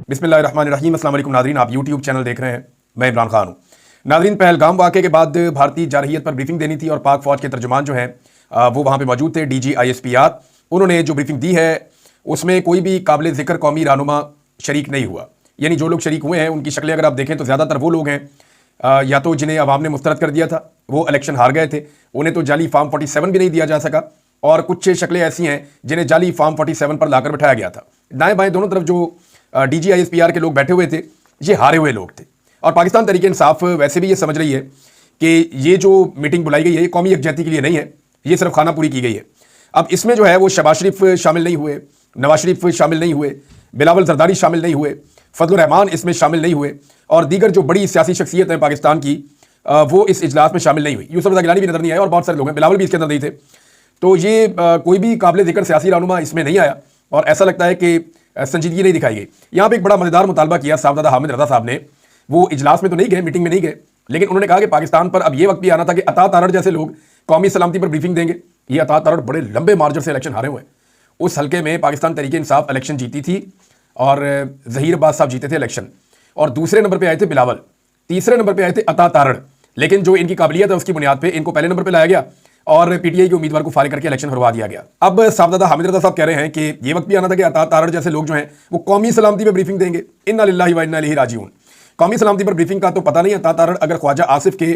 बिस्मिल्लाहिर्रहमानिर्रहीम। अस्सलाम वालेकुम नाज़रीन, आप यूट्यूब चैनल देख रहे हैं। मैं इमरान खान हूँ। नाज़रीन, पहलगाम वाक़े के बाद भारतीय जारहियत पर ब्रीफिंग देनी थी और पाक फ़ौज के तर्जुमान जो हैं वो वहाँ पे मौजूद थे, DG ISPR। उन्होंने जो ब्रीफिंग दी है उसमें कोई भी काबिल ज़िक्र कौमी रहनुमा शरीक नहीं हुआ। यानी जो लोग शरीक हुए हैं उनकी शक्लें अगर आप देखें तो ज़्यादातर वो लोग हैं या तो जिन्हें अवाम ने मुस्तरद कर दिया था, वो इलेक्शन हार गए थे, उन्हें तो जाली फार्म 47 भी नहीं दिया जा सका, और कुछ शक्लें ऐसी हैं जिन्हें जाली फार्म 47 पर लाकर बिठाया गया था। दाएं बाएं दोनों तरफ जो DG ISPR के लोग बैठे हुए थे, ये हारे हुए लोग थे। और पाकिस्तान तहरीक इंसाफ वैसे भी ये समझ रही है कि ये जो मीटिंग बुलाई गई है ये कौमी यकजहती के लिए नहीं है, ये सिर्फ खाना पूरी की गई है। अब इसमें जो है वो शहबाज शरीफ शामिल नहीं हुए, नवाज शरीफ शामिल नहीं हुए, बिलावल जरदारी शामिल नहीं हुए, फजलुर रहमान इसमें शामिल नहीं हुए, और दीगर जो बड़ी सियासी शख्सियत हैं पाकिस्तान की वो इस इजलास में शामिल नहीं हुई। यूसुफ रज़ा गिलानी भी नजर नहीं आया और बहुत सारे लोग हैं, बिलावल भी इसके अंदर नहीं थे। तो ये कोई भी काबिल जिक्र सियासी रहनुमा इसमें नहीं आया और ऐसा लगता है कि संजीदगी नहीं दिखाई गई। यहाँ पे एक बड़ा मजेदार मुतालबा किया साहबजादा हामिद रज़ा साहब ने। वो इजलास में तो नहीं गए, मीटिंग में नहीं गए, लेकिन उन्होंने कहा कि पाकिस्तान पर अब ये वक्त भी आना था कि अता तारड़ जैसे लोग कौमी सलामती पर ब्रीफिंग देंगे। ये अता तारड़ बड़े लंबे मार्जिन से इलेक्शन हारे हुए हैं। उस हल्के में पाकिस्तान तहरीक इंसाफ इलेक्शन जीती थी और ज़हीर अब्बास साहब जीते थे इलेक्शन, और दूसरे नंबर पर आए थे बिलावल, तीसरे नंबर पर आए थे अता तारड़। लेकिन जो इनकी काबिलियत है उसकी बुनियाद पर इनको पहले नंबर पर लाया गया और PTI के उम्मीदवार को फारिग करके इलेक्शन हरवा दिया गया। अब साहबजादा हामिद रज़ा साहब कह रहे हैं कि ये वक्त भी आना था कि अता तारड़ जैसे लोग जो हैं वो कौमी सलामती पर ब्रीफिंग देंगे। इन्ना लिल्लाहि व इन्ना इलैहि राजिऊन। कौमी सलामती पर ब्रीफिंग का तो पता नहीं। अता तारड़ अगर ख्वाजा आसिफ के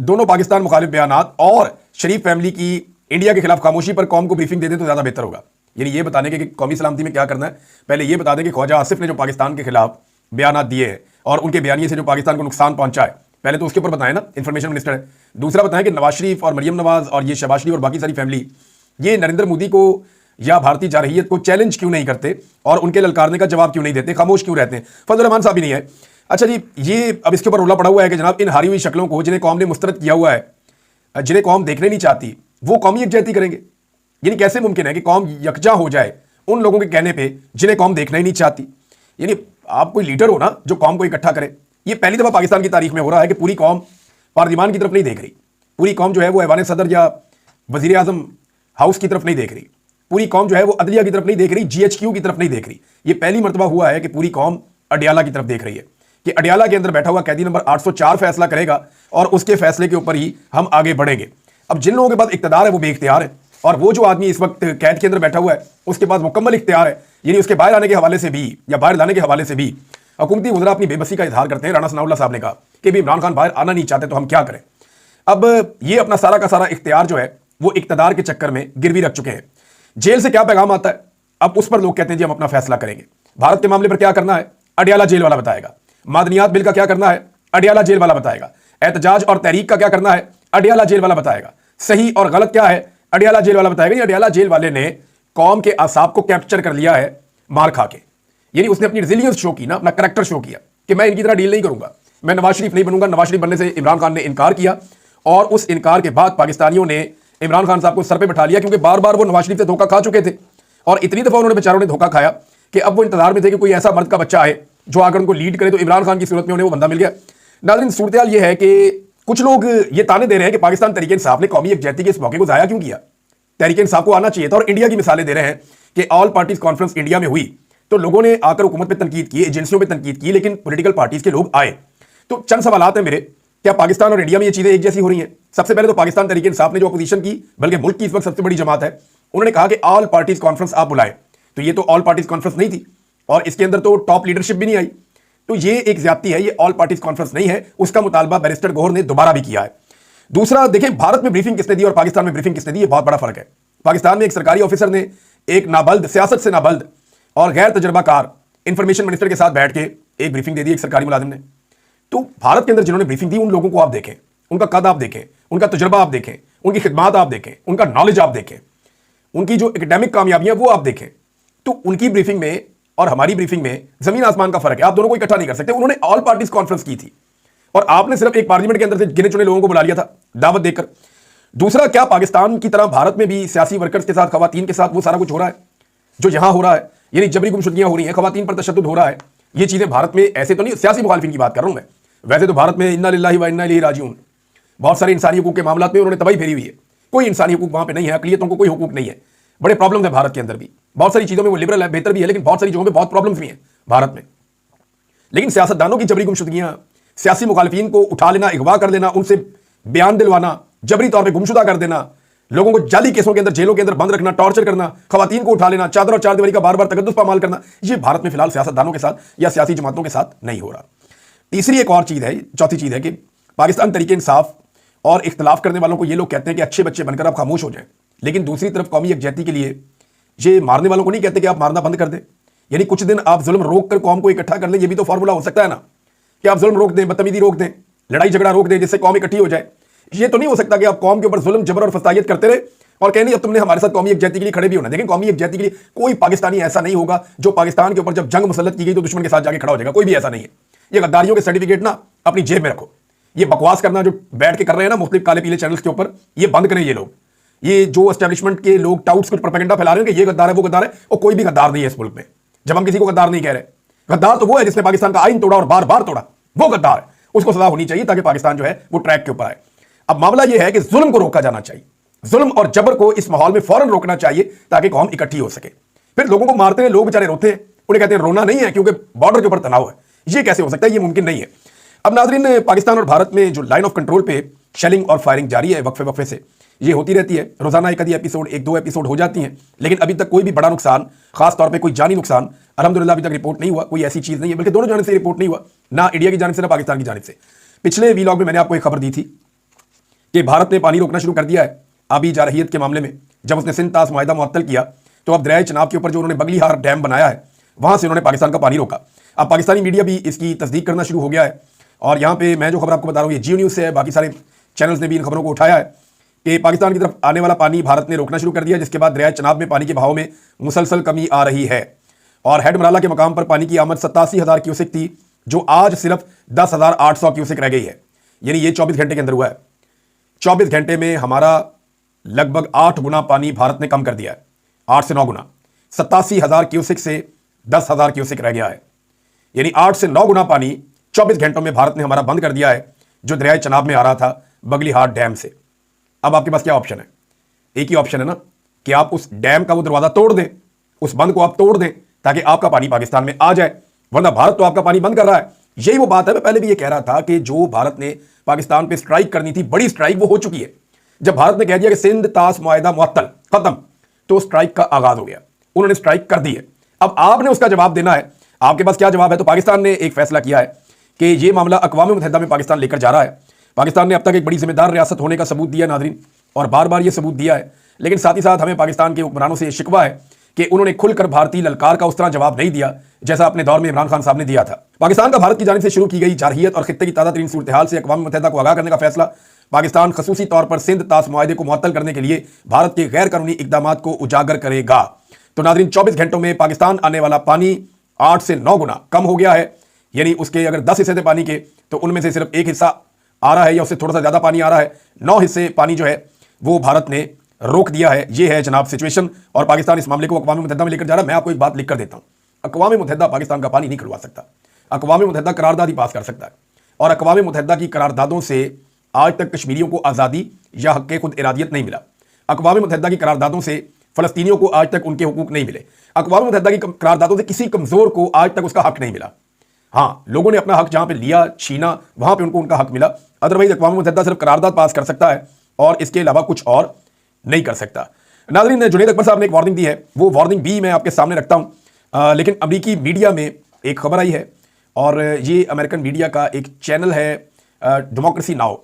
दोनों पाकिस्तान मुखालिफ बयानात और शरीफ फैमिली की इंडिया के खिलाफ खामोशी पर कौम को ब्रीफिंग दे दें तो ज़्यादा बेहतर होगा। यानी ये बताने के कि कौमी सलामती में क्या करना है, पहले ये बता दें कि ख्वाजा आसिफ ने जो पाकिस्तान के खिलाफ बयानात दिए हैं और उनके बयानिए से जो पाकिस्तान को नुकसान पहुंचा है, पहले तो उसके ऊपर बताएं ना, इंफॉर्मेशन मिनिस्टर है। दूसरा बताएं कि नवाज शरीफ और मरियम नवाज और ये शहबाज शरीफ और बाकी सारी फैमिली ये नरेंद्र मोदी को या भारतीय जारहियत को चैलेंज क्यों नहीं करते और उनके ललकारने का जवाब क्यों नहीं देते, खामोश क्यों रहते हैं। फजल रहमान साहब भी नहीं है। अच्छा जी, ये अब इसके ऊपर रोला पड़ा हुआ है कि जनाब इन हारी हुई शक्लों को जिन्हें कौम ने मुस्तरद किया हुआ है, जिन्हें कौम देखने नहीं चाहती, वो कौमी यकजहती करेंगे। यानी कैसे मुमकिन है कि कौम यकजा हो जाए उन लोगों के कहने पर जिन्हें कौम देखना ही नहीं चाहती। यानी आप कोई लीडर हो ना जो कौम को इकट्ठा करे। ये पहली दफा पाकिस्तान की तारीख में हो रहा है कि पूरी कौम पार्लियामान की तरफ नहीं देख रही, पूरी कौम जो है वो ऐवान सदर या वजीर आजम हाउस की तरफ नहीं देख रही, पूरी कौम जो है वो अदलिया की तरफ नहीं देख रही, GHQ की तरफ नहीं देख रही। ये पहली मरतबा हुआ है कि पूरी कौम अडियाला की तरफ देख रही है कि अडियाला के अंदर बैठा हुआ कैदी नंबर 804 फैसला करेगा और उसके फैसले के ऊपर ही हम आगे बढ़ेंगे। अब जिन लोगों के पास इख्तियार है वो बेइख्तियार है, और वो जो आदमी इस वक्त कैद के अंदर बैठा हुआ है उसके पास मुकम्मल इख्तियार है। यानी उसके बाहर आने के हवाले से भी या बाहर लाने के हवाले से भी हुकूमती वज़रा अपनी बेबसी का इजहार करते हैं। राणा सनाउल्लाह साहब ने कहा कि भी इमरान खान बाहर आना नहीं चाहते तो हम क्या करें। अब ये अपना सारा का सारा इख्तियार जो है वो इक़्तिदार के चक्कर में गिरवी रख चुके हैं। जेल से क्या पैगाम आता है, अब उस पर लोग कहते हैं जी हम अपना फैसला करेंगे। भारत के मामले पर क्या करना है, अडियाला जेल वाला बताएगा। मादनियात बिल का क्या करना है, अडियाला जेल वाला बताएगा। एहतजाज और तहरीक का क्या करना है, अडियाला जेल वाला बताएगा। सही और गलत क्या है, अडियाला जेल वाला बताएगा। अडियाला जेल वाले ने कौम के आसाब को कैप्चर कर लिया है मार खा के। यानी उसने अपनी रिजिलियंस शो की ना, अपना करैक्टर शो किया कि मैं इनकी तरह डील नहीं करूंगा, मैं नवाज शरीफ नहीं बनूंगा। नवाज शरीफ बनने से इमरान खान ने इनकार किया और उस इनकार के बाद पाकिस्तानियों ने इमरान खान साहब को सर पे बिठा लिया, क्योंकि बार बार वो नवाज शरीफ से धोखा खा चुके थे और इतनी दफा उन्होंने बेचारों ने धोखा खाया कि अब वो इंतजार में थे कि कोई ऐसा मर्द का बच्चा आए जो आकर उनको लीड करे। तो इमरान खान की सूरत में उन्हें वो बंदा मिल गया। नाज़रीन, सूरत हाल ये है कि कुछ लोग ये ताने दे रहे हैं कि पाकिस्तान तहरीक इंसाफ ने कौमी यकजहती के इस मौके को जाया क्यों किया। तहरीक इंसाफ को आना चाहिए था, और इंडिया की मिसालें दे रहे हैं कि ऑल पार्टीज कॉन्फ्रेंस इंडिया में हुई तो लोगों ने आकर हुकूमत पे तनकीद की, एजेंसियों पे तनकीद की, लेकिन पॉलिटिकल पार्टीज के लोग आए। तो चंद सवालात हैं मेरे, क्या पाकिस्तान और इंडिया में ये चीजें एक जैसी हो रही हैं? सबसे पहले तो पाकिस्तान तहरीक इंसाफ ने जो अपोजिशन की, बल्कि मुल्क की इस वक्त सबसे बड़ी जमात है, उन्होंने कहा कि ऑल पार्टीज कॉन्फ्रेंस आप बुलाएं। तो ये तो ऑल पार्टीज कॉन्फ्रेंस नहीं थी और इसके अंदर तो टॉप लीडरशिप भी नहीं आई। तो ये एक ज्यादती है, ये ऑल पार्टीज कॉन्फ्रेंस नहीं है। उसका मुतालबा बैरिस्टर गौहर ने दोबारा भी किया है। दूसरा, देखें भारत में ब्रीफिंग किसने दी और पाकिस्तान में ब्रीफिंग किसने दी, ये बहुत बड़ा फर्क है। पाकिस्तान में एक सरकारी ऑफिसर ने एक नाबल्द, सियासत से नाबल्द और गैर तजर्बाकार इंफॉर्मेशन मिनिस्टर के साथ बैठ के एक ब्रीफिंग दे दी एक सरकारी मुलाजिम ने। तो भारत के अंदर जिन्होंने ब्रीफिंग दी उन लोगों को आप देखें, उनका कद आप देखें, उनका तजुर्बा आप देखें, उनकी खिदमात आप देखें, उनका नॉलेज आप देखें, उनकी जो एकेडमिक कामयाबियां वो आप देखें। तो उनकी ब्रीफिंग में और हमारी ब्रीफिंग में जमीन आसमान का फर्क है। आप दोनों को इकट्ठा नहीं कर सकते। उन्होंने ऑल पार्टीज कॉन्फ्रेंस की थी और आपने सिर्फ एक पार्लियामेंट के अंदर से गिने चुने लोगों को बुला लिया था दावत देकर। दूसरा, क्या पाकिस्तान की तरह भारत में भी सियासी वर्कर्स के साथ, खवातीन के साथ वो सारा कुछ हो रहा है जो यहां हो रहा है? यानी जबरी गुमशुदगियां हो रही हैं, खवातीन पर तशद्दुद हो रहा है। ये चीजें भारत में ऐसे तो नहीं, सियासी मुखालिफिन की बात कर रहा हूं मैं। वैसे तो भारत में इन्ना लिल्लाहि व इन्ना इलैहि राजिऊन बहुत सारे इंसानी हुकूक के मामलों में उन्होंने तबाही फेरी हुई है। कोई इंसानी हुकूक वहां पे नहीं है, अकलियतों को कोई हुकूक नहीं है। बड़े प्रॉब्लम्स है भारत के अंदर भी, बहुत सारी चीजों में वो लिबरल है, बेहतर भी है, लेकिन बहुत सारी जगहों पे बहुत प्रॉब्लम्स भी हैं। भारत में। लेकिन सियासतदानों की जबरी गुमशुदगियां, सियासी मुखालिफिन को उठा लेना, अगवा कर लेना, उनसे बयान दिलवाना, जबरी तौर पर गुमशुदा कर देना, लोगों को जाली केसों के अंदर, जेलों के अंदर बंद रखना, टॉर्चर करना, खवातीन को उठा लेना, चादर और चार दीवारी का बार बार तकद्दुस पामाल करना, ये भारत में फिलहाल सियासतदानों के साथ या सियासी जमातों के साथ नहीं हो रहा। तीसरी एक और चीज है, चौथी चीज है कि पाकिस्तान तरीके इंसाफ और इख्तलाफ करने वालों को ये लोग कहते हैं कि अच्छे बच्चे बनकर आप खामोश हो जाएं, लेकिन दूसरी तरफ कौमी यकजहती के लिए ये मारने वालों को नहीं कहते कि आप मारना बंद कर दें। यानी कुछ दिन आप जुल्म रोक कर कौम को इकट्ठा कर लें, ये भी तो फॉर्मूला हो सकता है ना, कि आप जुल्म रोक दें, बदतमीजी रोक दें, लड़ाई झगड़ा रोक दें, जिससे कौम इकट्ठी हो जाए। ये तो नहीं हो सकता कि आप कौम के ऊपर जुल्म, जबर और फसादियत करते रहे और कहें नहीं अब तुमने हमारे साथ कौमी यकजहती के लिए खड़े भी होना। लेकिन कौमी यकजहती के लिए कोई पाकिस्तानी ऐसा नहीं होगा जो पाकिस्तान के ऊपर जब जंग मुसल्लत की गई तो दुश्मन के साथ जाके खड़ा हो जाएगा। कोई भी ऐसा नहीं है। ये गद्दारियों के सर्टिफिकेट ना अपनी जेब में रखो। ये बकवास करना जो बैठ के कर रहे हैं ना मुख्तलिफ काले पीले चैनल्स के ऊपर, ये बंद करें। ये लोग, ये जो एस्टेब्लिशमेंट के लोग टाउट्स कुछ प्रोपेगेंडा फैला रहे हैं कि ये गद्दार है वो गद्दार है, और कोई भी गद्दार नहीं है इस मुल्क में। जब हम किसी को गद्दार नहीं कह रहे, गद्दार तो वो है जिसने पाकिस्तान का आइन तोड़ा और बार बार तोड़ा, वो गद्दार है। उसको सजा होनी चाहिए ताकि पाकिस्तान जो है वो ट्रैक के ऊपर आए। अब मामला यह है कि जुल्म को रोका जाना चाहिए, जुल्म और जबर को इस माहौल में फौरन रोकना चाहिए ताकि कौम इकट्ठी हो सके। फिर लोगों को मारते हैं, लोग बेचारे रोते हैं, उन्हें कहते हैं रोना नहीं है क्योंकि बॉर्डर के ऊपर तनाव है। ये कैसे हो सकता है? ये मुमकिन नहीं है। अब नाज़रीन, पाकिस्तान और भारत में जो लाइन ऑफ कंट्रोल पे शेलिंग और फायरिंग जारी है वक्फे वक्फे से, ये होती रहती है। रोजाना एक आधी एपिसोड, एक दो एपिसोड हो जाती हैं, लेकिन अभी तक कोई भी बड़ा नुकसान, खास तौर पे कोई जानी नुकसान अल्हम्दुलिल्लाह अभी तक रिपोर्ट नहीं हुआ। कोई ऐसी चीज नहीं है, बल्कि दोनों जानिब से रिपोर्ट नहीं हुआ, ना इंडिया की जानिब से ना पाकिस्तान की जानिब से। पिछले वीलॉग में मैंने आपको एक खबर दी थी कि भारत ने पानी रोकना शुरू कर दिया है आबी जारहियत के मामले में। जब उसने सिंध तास मुआहिदा मुअत्तल किया तो अब दरियाए चनाब के ऊपर जो उन्होंने बगलीहार डैम बनाया है वहां से उन्होंने पाकिस्तान का पानी रोका। अब पाकिस्तानी मीडिया भी इसकी तस्दीक करना शुरू हो गया है, और यहाँ पे मैं जो खबर आपको बता रहा हूँ ये जियो न्यूज़ से है, बाकी सारे चैनल्स ने भी इन खबरों को उठाया है कि पाकिस्तान की तरफ आने वाला पानी भारत ने रोकना शुरू कर दिया, जिसके बाद दरियाए चनाब में पानी के बहाव में मुसलसल कमी आ रही है। और हेड मराला के मकाम पर पानी की आमद 87,000 क्यूसेक थी, जो आज सिर्फ 10,800 क्यूसेक रह गई है। यानी ये 24 घंटे के अंदर हुआ है। 24 घंटे में हमारा लगभग 8 गुना पानी भारत ने कम कर दिया है, 8 से 9 गुना। 87,000 क्यूसेक से 10,000 क्यूसेक रह गया है, यानी 8 से 9 गुना पानी 24 घंटों में भारत ने हमारा बंद कर दिया है, जो दरियाए चनाब में आ रहा था बगलीहार डैम से। अब आपके पास क्या ऑप्शन है? एक ही ऑप्शन है ना, कि आप उस डैम का वो दरवाजा तोड़ दें, उस बंद को आप तोड़ दें ताकि आपका पानी पाकिस्तान में आ जाए, वरना भारत तो आपका पानी बंद कर रहा है। यही वो बात है, मैं पहले भी ये कह रहा था कि जो भारत ने पाकिस्तान पे स्ट्राइक करनी थी, बड़ी स्ट्राइक, वो हो चुकी है। जब भारत ने कह दिया कि सिंध तास मुआहिदा मुअत्तल खत्म, तो स्ट्राइक का आगाज हो गया। उन्होंने स्ट्राइक कर दी है। अब आपने उसका जवाब देना है। आपके पास क्या जवाब है? तो पाकिस्तान ने एक फैसला किया है कि ये मामला अक़वाम मुत्तहिदा में पाकिस्तान लेकर जा रहा है। पाकिस्तान ने अब तक एक बड़ी जिम्मेदार रियासत होने का सबूत दिया नाज़रीन, और बार बार ये सबूत दिया है। लेकिन साथ ही साथ हमें पाकिस्तान के हुक्मरानों से शिकवा है कि उन्होंने खुलकर भारतीय ललकार का उस तरह जवाब नहीं दिया जैसा अपने दौर में इमरान खान साहब ने दिया था। पाकिस्तान का भारत की जानिब से शुरू की गई जारहियत और खित्ते की ताज़ा तरीन सूरत हाल से अक़वाम मुत्तहिदा को आगाह करने का फैसला, पाकिस्तान खसूसी तौर पर सिंध तास मुआहिदे को मुअत्तल करने के लिए भारत के गैर कानूनी इक़दामात को उजागर करेगा। तो नाज़रीन, 24 घंटों में पाकिस्तान आने वाला पानी 8 से 9 गुना कम हो गया है। यानी उसके अगर 10 हिस्से थे पानी के, तो उनमें से सिर्फ 1 हिस्सा आ रहा है या उससे थोड़ा सा ज्यादा पानी आ रहा है। 9 हिस्से पानी जो है वो भारत ने रोक दिया है। ये है जनाब सिचुएशन, और पाकिस्तान इस मामले को अक़वाम मुत्तहिदा में लेकर जा रहा है। मैं आपको एक बात लिख कर देता हूँ, अक़वाम मुत्तहिदा पाकिस्तान का पानी नहीं खुलवा सकता। अक़वाम मुत्तहिदा करारदाद ही पास कर सकता है, और अक़वाम मुत्तहिदा की करारदादों से आज तक कश्मीरियों को आज़ादी या हक़ खुद इरादियत नहीं मिला। अक़वाम मुत्तहिदा की करारदादों से फ़लस्तीनियों को आज तक उनके हुकूक नहीं मिले। अक़वाम मुत्तहिदा की करारदादों से किसी कमज़ोर को आज तक उसका हक़ नहीं मिला। हाँ, लोगों ने अपना हक़ जहाँ पे लिया, छीना, वहाँ पे उनको उनका हक़ मिला। अदरवाइज अक़वाम मुत्तहिदा सिर्फ करारदाद पास कर सकता है और इसके अलावा कुछ और नहीं कर सकता। नाज़रीन, जुनैद अकबर साहब ने एक वार्निंग दी है, वो वार्निंग भी मैं आपके सामने रखता हूँ। लेकिन अमेरिकी मीडिया में एक खबर आई है, और ये अमेरिकन मीडिया का एक चैनल है डेमोक्रेसी नाउ।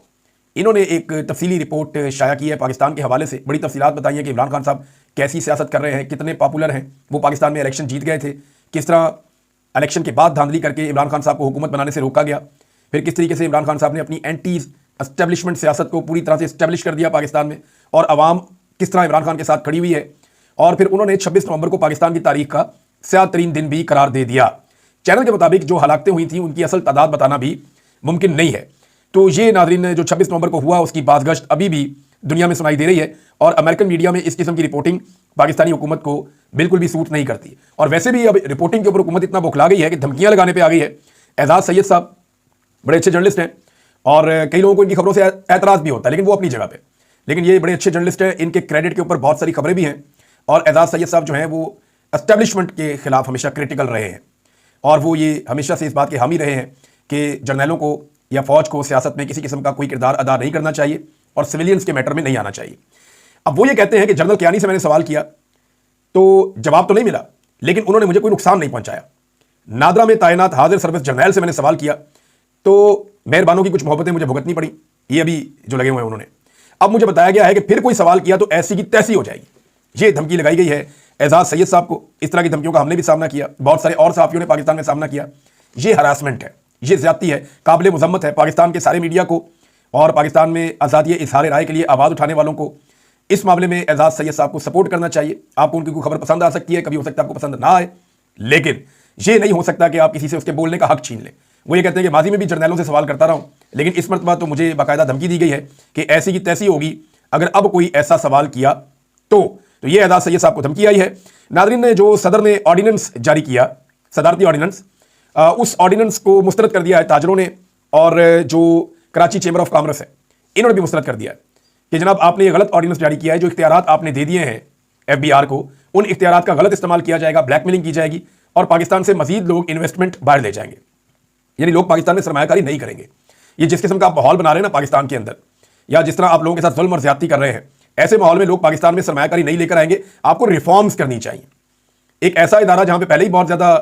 इन्होंने एक तफसीली रिपोर्ट शाया की है पाकिस्तान के हवाले से। बड़ी तफसीलात बताई है कि इमरान खान साहब कैसी सियासत कर रहे हैं, कितने पॉपुलर हैं। वो पाकिस्तान में इलेक्शन जीत गए थे, किस तरह इलेक्शन के बाद धांधली करके इमरान खान साहब को हुकूमत बनाने से रोका गया, फिर किस तरीके से इमरान खान साहब ने अपनी एंटी एस्टेब्लिशमेंट सियासत को पूरी तरह से एस्टेब्लिश कर दिया पाकिस्तान में, और अवाम किस तरह इमरान खान के साथ खड़ी हुई है। और फिर उन्होंने 26 नवंबर को पाकिस्तान की तारीख का स्याह तरीन दिन भी करार दे दिया। चैनल के मुताबिक जो हलाकतें हुई थी उनकी असल तादाद बताना भी मुमकिन नहीं है। तो ये नाज़रीन, जो 26 नवंबर को हुआ उसकी बाज़गश्त अभी भी दुनिया में सुनाई दे रही है, और अमेरिकन मीडिया में इस किस्म की रिपोर्टिंग पाकिस्तानी हुकूमत को बिल्कुल भी सूट नहीं करती। और वैसे भी अब रिपोर्टिंग के ऊपर हुकूमत इतना बौखला गई है कि धमकियां लगाने पे आ गई है। एजाज सैयद साहब बड़े अच्छे जर्नलिस्ट हैं, और कई लोगों को इनकी खबरों से एतराज़ भी होता है, लेकिन वो अपनी जगह पे, लेकिन ये बड़े अच्छे जर्नलिस्ट हैं। इनके क्रेडिट के ऊपर बहुत सारी खबरें भी हैं, और एजाज सैयद साहब जो हैं वो एस्टेब्लिशमेंट के खिलाफ हमेशा क्रिटिकल रहे हैं। और वो ये हमेशा से इस बात के हामी रहे हैं कि जर्नैलों को या फौज को सियासत में किसी किस्म का कोई किरदार अदा नहीं करना चाहिए और सिविलियंस के मैटर में नहीं आना चाहिए। अब वो ये कहते हैं कि जनरल कियानी से मैंने सवाल किया तो जवाब तो नहीं मिला, लेकिन उन्होंने मुझे कोई नुकसान नहीं पहुंचाया। नादरा में तैनात हाजिर सर्विस जर्नैल से मैंने सवाल किया तो मेहरबानों की कुछ मोहब्बतें मुझे भुगतनी पड़ी, ये अभी जो लगे हुए हैं उन्होंने। अब मुझे बताया गया है कि फिर कोई सवाल किया तो ऐसी की तैसी हो जाएगी। ये धमकी लगाई गई है एजाज सैयद साहब को। इस तरह की धमकियों का हमने भी सामना किया, बहुत सारे और सहाफियों ने पाकिस्तान में सामना किया। ये हरासमेंट है, ये ज्यादती है, काबिल मुजम्मत है। पाकिस्तान के सारे मीडिया को और पाकिस्तान में आज़ादी इजहार राय के लिए आवाज़ उठाने वालों को इस मामले में एजाज सैयद साहब को सपोर्ट करना चाहिए। आपको उनकी कोई खबर पसंद आ सकती है, कभी हो सकता है आपको पसंद ना आए, लेकिन ये नहीं हो सकता कि आप किसी से उसके बोलने का हक छीन लें। वो ये कहते हैं कि माजी में भी जर्नैलों से सवाल करता रहा हूं, लेकिन इस मरतबा तो मुझे बाकायदा धमकी दी गई है कि ऐसी की तैसी होगी अगर अब कोई ऐसा सवाल किया तो ये एजाज सैयद साहब को धमकी आई है। नादरीन, ने जो सदर ने ऑर्डिनेंस जारी किया, सदारती ऑर्डिनेंस, उस ऑर्डिनेंस को मुस्तरद कर दिया है ताजरों ने, और जो कराची चेंबर ऑफ कॉमर्स है इन्होंने भी मुस्तरद कर दिया है कि जनाब आपने ये गलत ऑर्डिनेंस जारी किया है। जो इख्तियारात आपने दे दिए हैं FBR को, उन इख्तियारात का गलत इस्तेमाल किया जाएगा, ब्लैकमेलिंग की जाएगी और पाकिस्तान से मजीद लोग इन्वेस्टमेंट बाहर ले जाएंगे, यानी लोग पाकिस्तान में सरमायाकारी नहीं करेंगे। ये जिस किस्म का आप माहौल बना रहे हैं ना पाकिस्तान के अंदर, या जिस तरह आप लोगों के साथ जुल्म और ज्यादती कर रहे हैं, ऐसे माहौल में लोग पाकिस्तान में सरमायाकारी नहीं लेकर आएंगे। आपको रिफॉर्म्स करनी चाहिए। एक ऐसा इदारा जहां पे पहले ही बहुत ज्यादा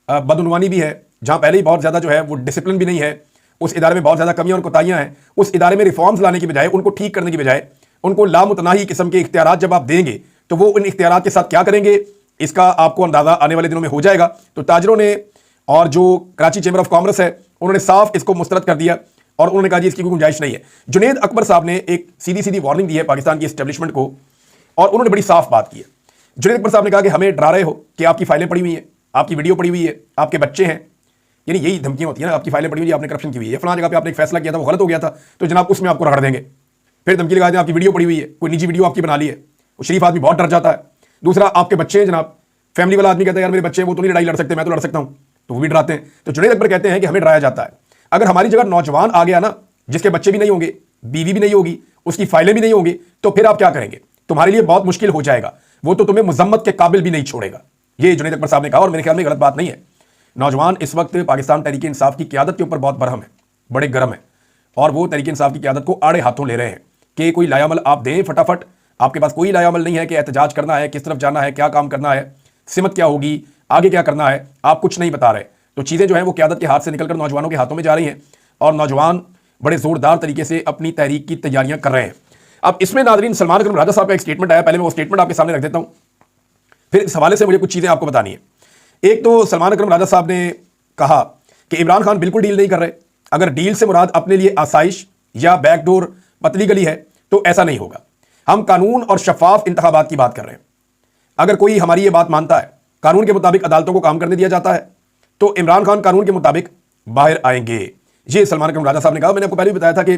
बदउनवानी भी है, जहां पहले ही बहुत ज्यादा जो है वो डिसिप्लिन भी नहीं है, उस इदारे में बहुत ज्यादा कमियां और कोताहियां हैं, उस इदारे में रिफॉर्म्स लाने की बजाय, उनको ठीक करने की बजाय, उनको लामुतनाही किस्म के इख्तियारात जब आप देंगे तो वो उन इख्तियारात के साथ क्या करेंगे इसका आपको अंदाजा आने वाले दिनों में हो जाएगा। तो ताजरों ने और जो कराची चेंबर ऑफ कॉमर्स है उन्होंने साफ इसको मुस्तरद कर दिया और उन्होंने कहा जी इसकी कोई गुंजाइश नहीं है। जुनेद अकबर साहब ने एक सीधी सीधी वार्निंग दी है पाकिस्तान की एस्टेब्लिशमेंट को और उन्होंने बड़ी साफ बात की है। जुनेद अकबर साहब ने कहा कि हमें डरा रहे हो कि आपकी फाइलें पड़ी हुई हैं, आपकी वीडियो पड़ी हुई है, आपके बच्चे हैं, यानी यही धमकियां होती है ना, आपकी फाइलें पड़ी हुई है, आपने करप्शन की हुई है, फलां जगह पे आपने एक फैसला किया था वो गलत हो गया था तो जनाब उसमें आपको रगड़ देंगे। फिर धमकी लगा दें आपकी वीडियो पड़ी हुई है, कोई निजी वीडियो आपकी बना ली है, वो शरीफ आदमी बहुत डर जाता है। दूसरा, आपके बच्चे हैं जनाब, फैमिली वाला आदमी कहता है यार मेरे बच्चे वो तो नहीं लड़ाई लड़ सकते, मैं तो लड़ सकता हूं, तो वो भी डराते हैं। तो जुनेद अकबर कहते हैं कि हमें डराया जाता है। अगर हमारी जगह नौजवान आ गया ना, जिसके बच्चे भी नहीं होंगे, बीवी भी नहीं होगी, उसकी फाइलें भी नहीं होंगी, तो फिर आप क्या करेंगे? तुम्हारे लिए बहुत मुश्किल हो जाएगा, वो तो तुम्हें मुजम्मत के काबिल भी नहीं छोड़ेगा। ये जुनेद अकबर साहब ने कहा और मेरे ख्याल में गलत बात नहीं है। नौजवान इस वक्त पाकिस्तान तहरीक इंसाफ की क्यादत के ऊपर बहुत बरहम है, बड़े गर्म है, और वो तहरीक इंसाफ की क्यादत को आड़े हाथों ले रहे हैं कि कोई लायामल आप दें फटाफट। आपके पास कोई लायामल नहीं है कि एहतजाज करना है, किस तरफ जाना है, क्या काम करना है, सिमत क्या होगी, आगे क्या करना है, आप कुछ नहीं बता रहे। तो चीज़ें जो हैं वो क्यादत के हाथ से निकलकर नौजवानों के हाथों में जा रही हैं और नौजवान बड़े ज़ोरदार तरीके से अपनी तहरीक की तैयारियां कर रहे हैं। अब इसमें नादरीन सलमान अकरम राजा साहब का एक स्टेटमेंट आया, पहले मैं वो स्टेटमेंट आपके सामने रख देता हूं, फिर इस हवाले से मुझे कुछ चीज़ें आपको बतानी है। एक तो सलमान अकरम राजा साहब ने कहा कि इमरान खान बिल्कुल डील नहीं कर रहे, अगर डील से मुराद अपने लिए आसाइश या बैकडोर पतली गली है तो ऐसा नहीं होगा। हम कानून और शफाफ इंतखाबात की बात कर रहे हैं। अगर कोई हमारी ये बात मानता है, कानून के मुताबिक अदालतों को काम करने दिया जाता है, तो इमरान खान कानून के मुताबिक बाहर आएंगे। ये सलमान अकरम राजा साहब ने कहा। मैंने आपको पहले भी बताया था कि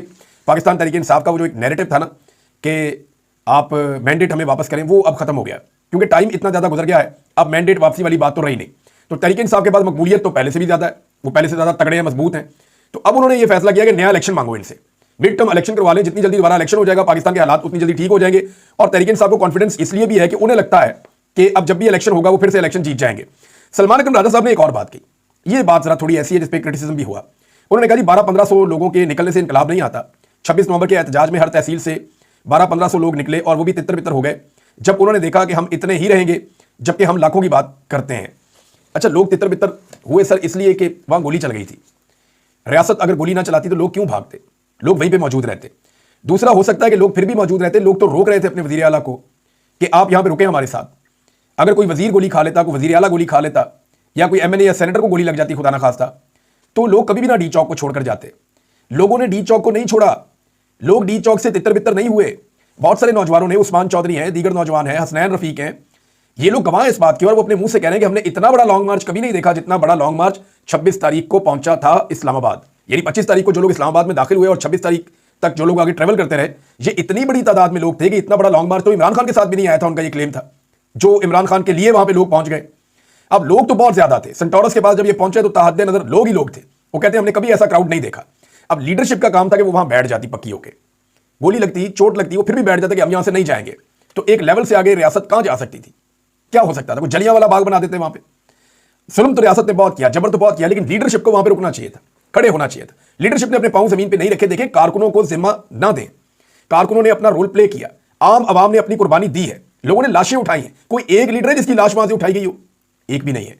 पाकिस्तान तहरीक इंसाफ का वो जो एक नैरेटिव था ना कि आप मैंडेट हमें वापस करें, वो अब खत्म हो गया क्योंकि टाइम इतना ज़्यादा गुजर गया है। अब मैंडेट वापसी वाली बात तो रही नहीं। तो तहरीक इंसाफ के पास मकबूलियत तो पहले से भी ज़्यादा है, वो पहले से ज़्यादा तगड़े हैं, मजबूत हैं। तो अब उन्होंने ये फैसला किया कि नया इलेक्शन मांगो इनसे, मिड टर्म इलेक्शन करवा लें, जितनी जल्दी दोबारा इलेक्शन हो जाएगा पाकिस्तान के हालात उतनी जल्दी ठीक हो जाएंगे। और तहरीक इंसाफ को कॉन्फिडेंस इसलिए भी है कि उन्हें लगता है कि अब जब भी इलेक्शन होगा वो फिर से इलेक्शन जीत जाएंगे। सलमान अकरम राजा साहब ने एक और बात की, ये बात जरा थोड़ी ऐसी है जिसपे क्रिटिसिज्म भी हुआ। उन्होंने कहा जी 1200-1500 लोगों के निकलने से इनकलाब नहीं आता। 26 नवंबर के एहतजाज में हर तहसील से 1200-1500 लोग निकले और वो भी तितर बितर हो गए जब उन्होंने देखा कि हम इतने ही रहेंगे जबकि हम लाखों की बात करते हैं। अच्छा, लोग तितर बितर हुए सर इसलिए कि वहां गोली चल गई थी। रियासत अगर गोली ना चलाती तो लोग क्यों भागते? लोग वहीं पे मौजूद रहते। दूसरा, हो सकता है कि लोग फिर भी मौजूद रहते, लोग तो रोक रहे थे अपने वजीर आला को कि आप यहां पे रुके हमारे साथ। अगर कोई वजीर गोली खा लेता, कोई वजीर आला गोली खा लेता, या कोई एमएनए या सेनेटर को गोली लग जाती खुदा ना खास्ता, तो लोग कभी भी ना डी चौक को छोड़कर जाते। लोगों ने डी चौक को नहीं छोड़ा, लोग डी चौक से तितर बितर नहीं हुए। बहुत सारे नौजवानों ने, उस्मान चौधरी हैं, दीगर नौजवान हैं, हसनैन रफीक हैं, ये लोग गवाह इस बात की और वो अपने मुंह से कह रहे हैं कि हमने इतना बड़ा लॉन्ग मार्च कभी नहीं देखा जितना बड़ा लॉन्ग मार्च 26 तारीख को पहुंचा था इस्लामाबाद। यानी 25 तारीख को जो लोग इस्लामाबाद में दाखिल हुए और 26 तारीख तक जो लोग आगे ट्रेवल करते रहे, ये इतनी बड़ी तादाद में लोग थे कि इतना बड़ा लॉन्ग मार्च तो इमरान खान के साथ भी नहीं आया था। उनका ये क्लेम था, जो इमरान खान के लिए वहां पे लोग पहुंच गए। अब लोग तो बहुत ज्यादा थे। सेंटोरस के पास जब ये पहुंचे तो ताहद्दे नजर लोग ही लोग थे। वो कहते हैं हमने कभी ऐसा क्राउड नहीं देखा। अब लीडरशिप का काम था कि वो वहां बैठ जाती पक्की होके, गोली लगती, चोट लगती, वो फिर भी बैठ जाते कि हम यहां से नहीं जाएंगे। तो एक लेवल से आगे रियासत कहां जा सकती थी? क्या हो सकता था? कुछ जलियांवाला बाग बना देते वहां पे। जुल्म तो रियासत ने बहुत किया, जबर तो बहुत किया, लेकिन लीडरशिप को वहां पे रुकना चाहिए था, खड़े होना चाहिए था। लीडरशिप ने अपने पांव जमीन पे नहीं रखे। देखें, कारकुनों को जिम्मा ना दें, कारकुनों ने अपना रोल प्ले किया, आम आवाम ने अपनी कुर्बानी दी है, लोगों ने लाशें उठाई हैं। कोई एक लीडर है जिसकी लाश वहां से उठाई गई हो? एक भी नहीं है।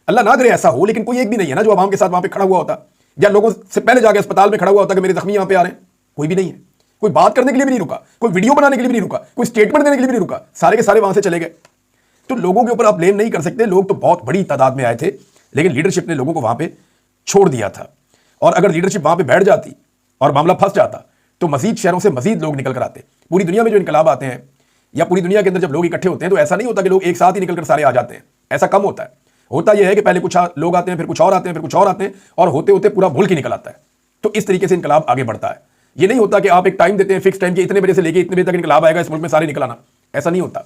अल्लाह ना करे ऐसा हो, लेकिन कोई एक भी नहीं है ना जो आवाम के साथ वहां पे खड़ा हुआ होता, या लोगों से पहले जाके अस्पताल में खड़ा हुआ होता कि मेरे जख्मी यहां पे आ रहे हैं। कोई भी नहीं है। कोई बात करने के लिए भी नहीं रुका, कोई वीडियो बनाने के लिए भी नहीं रुका, कोई स्टेटमेंट देने के लिए भी नहीं रुका, सारे के सारे वहां से चले गए। तो लोगों के ऊपर आप ब्लेम नहीं कर सकते। लोग तो बहुत बड़ी तादाद में आए थे, लेकिन लीडरशिप ने लोगों को वहां पे छोड़ दिया था। और अगर लीडरशिप वहां पे बैठ जाती और मामला फंस जाता तो मजीद शहरों से मजीद लोग निकल कर आते। पूरी दुनिया में जो इनकलाब आते हैं या पूरी दुनिया के अंदर जब लोग इकट्ठे होते हैं तो ऐसा नहीं होता कि लोग एक साथ ही निकलकर सारे आ जाते हैं। ऐसा कम होता है। होता यह है कि पहले कुछ लोग आते हैं, फिर कुछ और आते हैं, फिर कुछ और आते हैं, और होते होते पूरा मुल्क ही निकल आता है। तो इस तरीके से इनकलाब आगे बढ़ता है। ये नहीं होता कि आप एक टाइम देते हैं, फिक्स टाइम के इतने बजे से लेके इतने बजे तक इनकलाब आएगा, इस मुल्क में सारे निकल आना, ऐसा नहीं होता।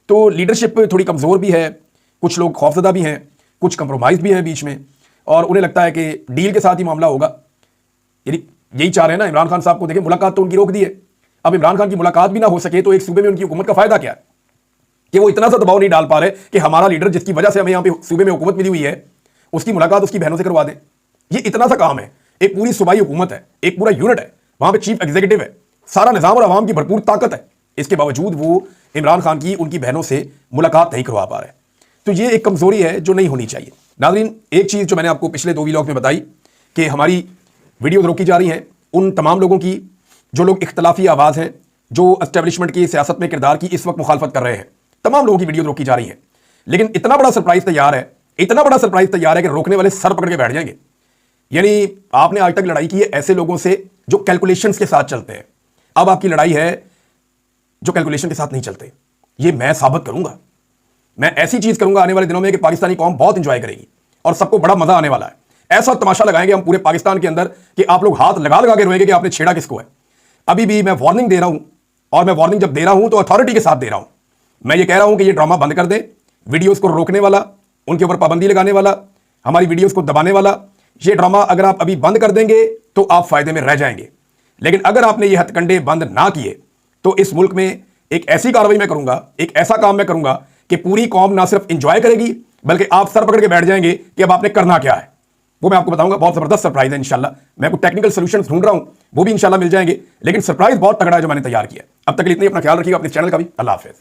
तो लीडरशिप थोड़ी कमजोर भी है, कुछ लोग खौफजदा भी हैं, कुछ कंप्रोमाइज भी हैं बीच में, और उन्हें लगता है कि डील के साथ ही मामला होगा। यही चाह रहे हैं ना इमरान खान साहब को। देखिए, मुलाकात तो उनकी रोक दी है। अब इमरान खान की मुलाकात भी ना हो सके तो एक सूबे में उनकी हुकूमत का फायदा क्या है कि वो इतना सा दबाव नहीं डाल पा रहे कि हमारा लीडर जिसकी वजह से हमें यहां पे सूबे में हुकूमत मिली हुई है उसकी मुलाकात उसकी बहनों से करवा दें। ये इतना सा काम है। एक पूरी सूबाई हुकूमत है, एक पूरा यूनिट है, वहां पे चीफ एग्जीक्यूटिव है, सारा निजाम और आवाम की भरपूर ताकत है। इसके बावजूद वो इमरान खान की उनकी बहनों से मुलाकात नहीं करवा पा रहे। तो ये एक कमजोरी है जो नहीं होनी चाहिए। नाज़रीन, एक चीज जो मैंने आपको पिछले 2 व्लॉग में बताई कि हमारी वीडियो रोकी जा रही हैं उन तमाम लोगों की जो लोग इख्तलाफी आवाज़ हैं, जो एस्टेब्लिशमेंट की सियासत में किरदार की इस वक्त मुखालफत कर रहे हैं, तमाम लोगों की वीडियो रोकी जा रही है। लेकिन इतना बड़ा सरप्राइज तैयार है, इतना बड़ा सरप्राइज तैयार है कि रोकने वाले सर पकड़ के बैठ जाएंगे। यानी आपने आज तक लड़ाई की है ऐसे लोगों से जो कैलकुलेशंस के साथ चलते हैं। अब आपकी लड़ाई है जो कैलकुलेशन के साथ नहीं चलते। ये मैं साबित करूंगा। मैं ऐसी चीज करूंगा आने वाले दिनों में कि पाकिस्तानी कौम बहुत इंजॉय करेगी और सबको बड़ा मजा आने वाला है। ऐसा तमाशा लगाएंगे हम पूरे पाकिस्तान के अंदर कि आप लोग हाथ लगा लगा के रोएंगे कि आपने छेड़ा किसको है। अभी भी मैं वार्निंग दे रहा हूं, और मैं वार्निंग जब दे रहा हूं तो अथॉरिटी के साथ दे रहा हूं। मैं ये कह रहा हूं कि ये ड्रामा बंद कर दें। वीडियोस को रोकने वाला, उनके ऊपर पाबंदी लगाने वाला, हमारी वीडियोस को दबाने वाला, ये ड्रामा अगर आप अभी बंद कर देंगे तो आप फायदे में रह जाएंगे। लेकिन अगर आपने ये हथकंडे बंद ना किए तो इस मुल्क में एक ऐसी कार्रवाई मैं करूंगा, एक ऐसा काम मैं करूंगा कि पूरी कौम ना सिर्फ इंजॉय करेगी बल्कि आप सर पकड़ के बैठ जाएंगे कि अब आपने करना क्या है। वो मैं आपको बताऊंगा। बहुत जबरदस्त सरप्राइज है इंशाल्लाह। मैं कुछ टेक्निकल सॉल्यूशंस ढूंढ रहा हूं, वो भी इंशाल्लाह मिल जाएंगे। लेकिन सरप्राइज बहुत तगड़ा है जो मैंने तैयार किया। अब तक के लिए इतना ही। अपना ख्याल रखिएगा, अपने चैनल का भी। अल्लाह हाफिज़।